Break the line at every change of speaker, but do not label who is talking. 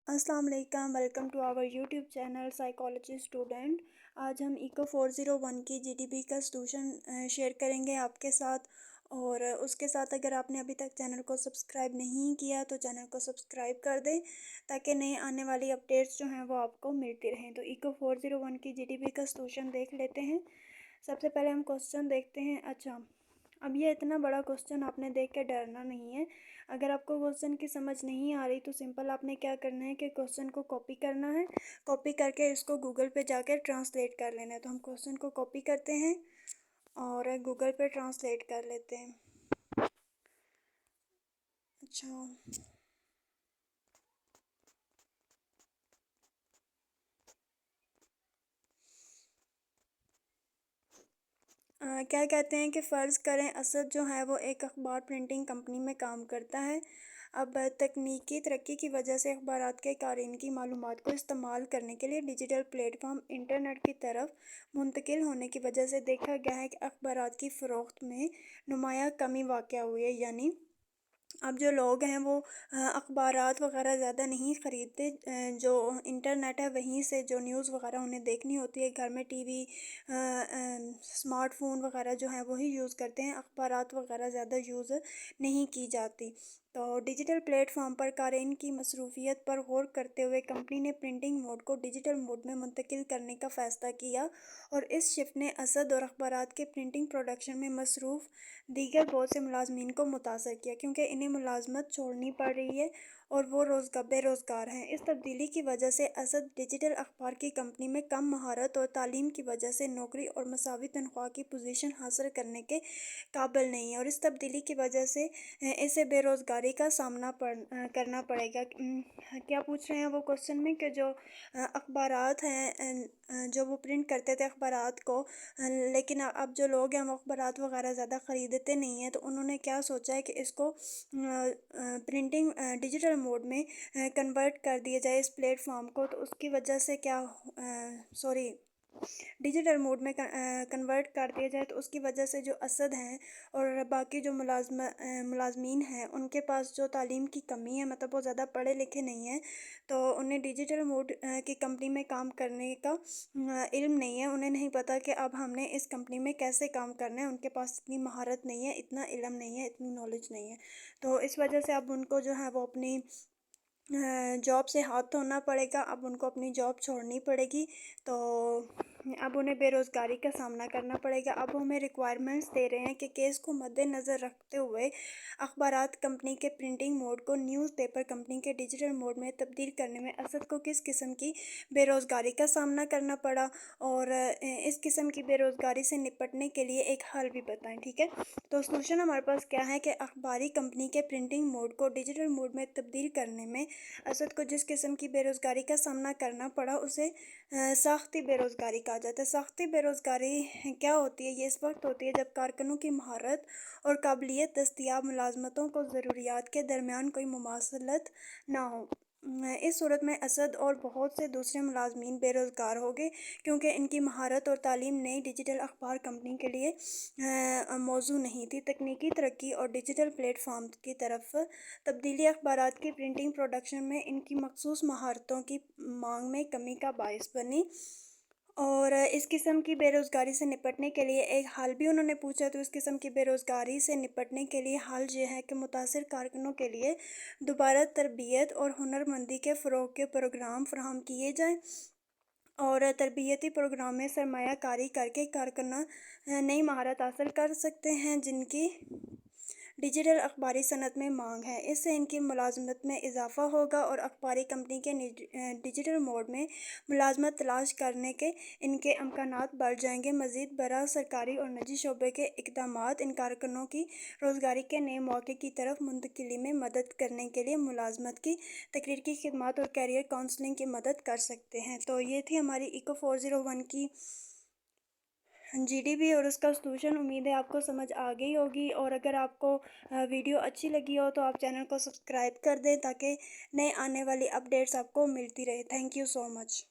السلام علیکم، welcome to our YouTube channel psychology student. آج ہم ایکو 401 کی جی ڈی پی کا سلوشن شیئر کریں گے آپ کے ساتھ، اور اس کے ساتھ اگر آپ نے ابھی تک چینل کو سبسکرائب نہیں کیا تو چینل کو سبسکرائب کر دیں تاکہ نئے آنے والی اپڈیٹس جو ہیں وہ آپ کو ملتی رہیں۔ تو ایکو 401 کی جی ڈی پی کا سلوشن دیکھ لیتے ہیں۔ سب سے پہلے ہم کوسچن دیکھتے ہیں۔ اچھا، اب یہ اتنا بڑا کوسچن آپ نے دیکھ کے ڈرنا نہیں ہے۔ اگر آپ کو کوسچن کی سمجھ نہیں آ رہی تو سمپل آپ نے کیا کرنا ہے کہ کوسچن کو کاپی کرنا ہے، کاپی کر کے اس کو گوگل پہ جا کے ٹرانسلیٹ کر لینا ہے۔ تو ہم کوسچن کو کاپی کرتے ہیں اور گوگل پہ ٹرانسلیٹ کر لیتے ہیں۔ اچھا، کیا کہتے ہیں کہ فرض کریں اسد جو ہے وہ ایک اخبار پرنٹنگ کمپنی میں کام کرتا ہے۔ اب تکنیکی ترقی کی وجہ سے اخبارات کے قارئین کی معلومات کو استعمال کرنے کے لیے ڈیجیٹل پلیٹ فارم انٹرنیٹ کی طرف منتقل ہونے کی وجہ سے دیکھا گیا ہے کہ اخبارات کی فروخت میں نمایاں کمی واقع ہوئی ہے۔ یعنی اب جو لوگ ہیں وہ اخبارات وغیرہ زیادہ نہیں خریدتے، جو انٹرنیٹ ہے وہیں سے جو نیوز وغیرہ انہیں دیکھنی ہوتی ہے، گھر میں ٹی وی، اسمارٹ فون وغیرہ جو ہیں وہی یوز کرتے ہیں، اخبارات وغیرہ زیادہ یوز نہیں کی جاتی۔ تو ڈیجیٹل پلیٹ فارم پر قارئین کی مصروفیت پر غور کرتے ہوئے کمپنی نے پرنٹنگ موڈ کو ڈیجیٹل موڈ میں منتقل کرنے کا فیصلہ کیا، اور اس شفٹ نے اسد اور اخبارات کے پرنٹنگ پروڈکشن میں مصروف دیگر بہت سے ملازمین کو متاثر کیا، کیونکہ انہیں ملازمت چھوڑنی پڑ رہی ہے اور وہ بے روزگار ہیں۔ اس تبدیلی کی وجہ سے اسد ڈیجیٹل اخبار کی کمپنی میں کم مہارت اور تعلیم کی وجہ سے نوکری اور مساوی تنخواہ کی پوزیشن حاصل کرنے کے قابل نہیں ہے، اور اس تبدیلی کی وجہ سے اسے بے روزگاری کا سامنا کرنا پڑے گا۔ کیا پوچھ رہے ہیں وہ کوسچن میں کہ جو اخبارات ہیں، جو وہ پرنٹ کرتے تھے اخبارات کو، لیکن اب جو لوگ ہیں وہ اخبارات وغیرہ زیادہ خریدتے نہیں ہیں، تو انہوں نے کیا سوچا ہے کہ اس کو پرنٹنگ ڈیجیٹل موڈ میں کنورٹ کر دیا جائے اس پلیٹ فارم کو۔ تو اس کی وجہ سے ڈیجیٹل موڈ میں کنورٹ کر دیا جائے تو اس کی وجہ سے جو اسد ہیں اور باقی جو ملازمین ہیں ان کے پاس جو تعلیم کی کمی ہے، مطلب وہ زیادہ پڑھے لکھے نہیں ہیں، تو انہیں ڈیجیٹل موڈ کی کمپنی میں کام کرنے کا علم نہیں ہے، انہیں نہیں پتہ کہ اب ہم نے اس کمپنی میں کیسے کام کرنا ہے، ان کے پاس اتنی مہارت نہیں ہے، اتنا علم نہیں ہے، اتنی نالج نہیں ہے۔ تو اس وجہ سے اب ان کو جو ہے وہ اپنی جاب سے ہاتھ دھونا پڑے گا، اب ان کو اپنی جاب چھوڑنی پڑے گی، تو اب انہیں بے روزگاری کا سامنا کرنا پڑے گا۔ اب ہمیں ریکوائرمنٹس دے رہے ہیں کہ کیس کو مد نظر رکھتے ہوئے اخبارات کمپنی کے پرنٹنگ موڈ کو نیوز پیپر کمپنی کے ڈیجیٹل موڈ میں تبدیل کرنے میں اسد کو کس قسم کی بے روزگاری کا سامنا کرنا پڑا، اور اس قسم کی بے روزگاری سے نپٹنے کے لیے ایک حل بھی بتائیں۔ ٹھیک ہے، تو سلوشن ہمارے پاس کیا ہے کہ اخباری کمپنی کے پرنٹنگ موڈ کو ڈیجیٹل موڈ میں تبدیل کرنے میں اسد کو جس قسم کی بے روزگاری کا سامنا کرنا پڑا اسے ساختی بے روزگاری کہا جاتا ہے۔ ساختی بے روزگاری کیا ہوتی ہے؟ یہ اس وقت ہوتی ہے جب کارکنوں کی مہارت اور قابلیت دستیاب ملازمتوں کو ضروریات کے درمیان کوئی مماثلت نہ ہو۔ اس صورت میں اسد اور بہت سے دوسرے ملازمین بے روزگار ہو گئے، کیونکہ ان کی مہارت اور تعلیم نئی ڈیجیٹل اخبار کمپنی کے لیے موزوں نہیں تھی۔ تکنیکی ترقی اور ڈیجیٹل پلیٹ فارم کی طرف تبدیلی اخبارات کی پرنٹنگ پروڈکشن میں ان کی مخصوص مہارتوں کی مانگ میں کمی کا باعث بنی، اور اس قسم کی بے روزگاری سے نپٹنے کے لیے ایک حل بھی انہوں نے پوچھا۔ تو اس قسم کی بے روزگاری سے نپٹنے کے لیے حل یہ ہے کہ متاثر کارکنوں کے لیے دوبارہ تربیت اور ہنرمندی کے فروغ کے پروگرام فراہم کیے جائیں، اور تربیتی پروگرام میں سرمایہ کاری کر کے کارکنان نئی مہارت حاصل کر سکتے ہیں جن کی ڈیجیٹل اخباری صنعت میں مانگ ہے۔ اس سے ان کی ملازمت میں اضافہ ہوگا اور اخباری کمپنی کے ڈیجیٹل موڈ میں ملازمت تلاش کرنے کے ان کے امکانات بڑھ جائیں گے۔ مزید برآں، سرکاری اور نجی شعبے کے اقدامات ان کارکنوں کی روزگاری کے نئے مواقع کی طرف منتقلی میں مدد کرنے کے لیے ملازمت کی تقریر کی خدمات اور کیریئر کونسلنگ کی مدد کر سکتے ہیں۔ تو یہ تھی ہماری ایکو 401 کی جی ڈی پی اور اس کا سلوشن۔ امید ہے آپ کو سمجھ آ گئی ہوگی، اور اگر آپ کو ویڈیو اچھی لگی ہو تو آپ چینل کو سبسکرائب کر دیں تاکہ نئے آنے والی اپڈیٹس آپ کو ملتی رہے۔ Thank you so much.